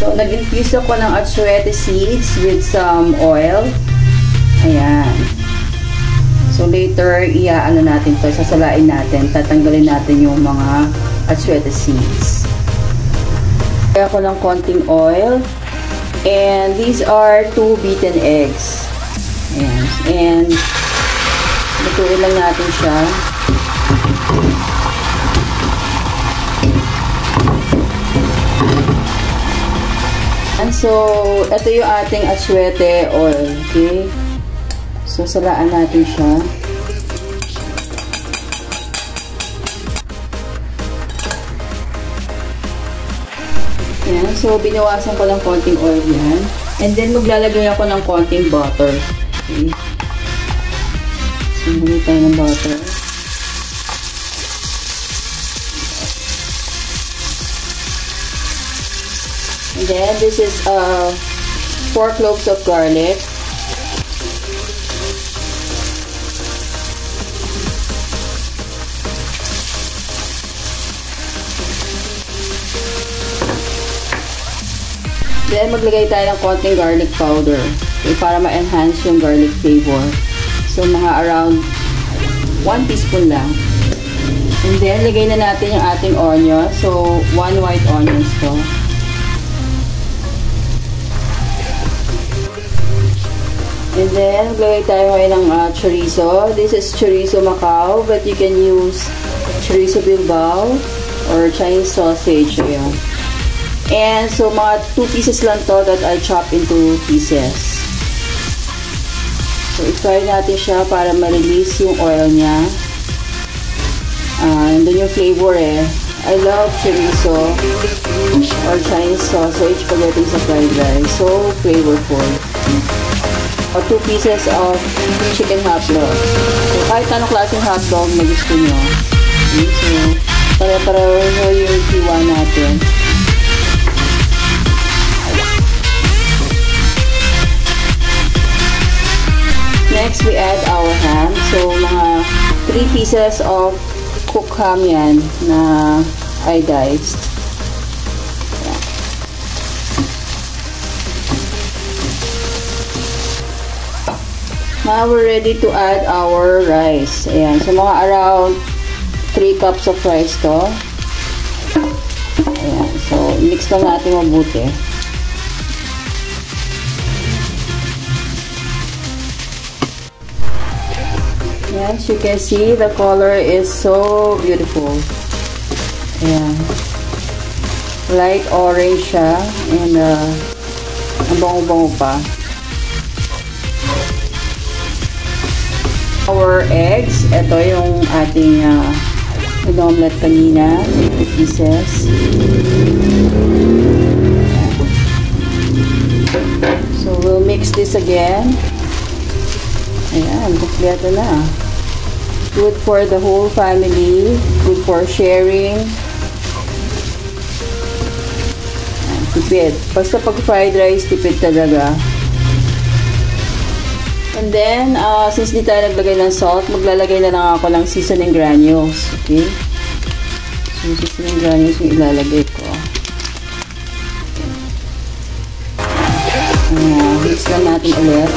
So, nag-infuse ako ng atsuete seeds with some oil. Ayan. So, later, iaano natin to, sasalain natin, tatanggalin natin yung mga atsuete seeds. Kaya ako ng konting oil. And these are 2 beaten eggs. Ayan. And, lutuin lang natin siya. So, ito yung ating atsuete oil. Okay? So, salaan natin siya. Yan. So, binawasan ko ng konting oil yan. And then, maglalagay ako ng konting butter. Okay? So, maglalagay tayo ng butter. And then, this is 4 cloves of garlic. Then, maglagay tayo ng konting garlic powder. Okay, para ma-enhance yung garlic flavor. So, mga around 1 teaspoon lang. And then, lagay na natin yung ating onion. So, 1 white onions to. And then, maglagay tayo ngayon ng chorizo. This is chorizo Macau, but you can use chorizo Bilbao or Chinese sausage. Ayan. And so, mga 2 pieces lang to that I chop into pieces. So, i-fry natin siya para ma-release yung oil niya. Nandun yung flavor eh. I love chorizo or Chinese sausage pagdating sa fried rice. So, flavorful. O 2 pieces of chicken hotdog. So, kahit anong klaseng hotdog na gusto nyo. Okay, so, pare-pareho yung hiwa natin. Next, we add our ham. So, mga 3 pieces of cooked ham yan na I diced. Now, we're ready to add our rice. Ayan. So, mga around 3 cups of rice to. Ayan. So, mix lang natin mabuti. Ayan. As you can see, the color is so beautiful. Ayan. Light orange siya. And, ang bango-bango pa. Our eggs, ito yung ating omelette kanina, 2 pieces. So, we'll mix this again. Ayan, kompleto na. Good for the whole family, good for sharing. Ayan, tipid. Basta pag fried rice, tipid talaga. And then, since di tayo naglagay ng salt, maglalagay na lang ako ng seasoning granules. Okay? So, seasoning granules yung ilalagay ko. Mix lang natin ulit.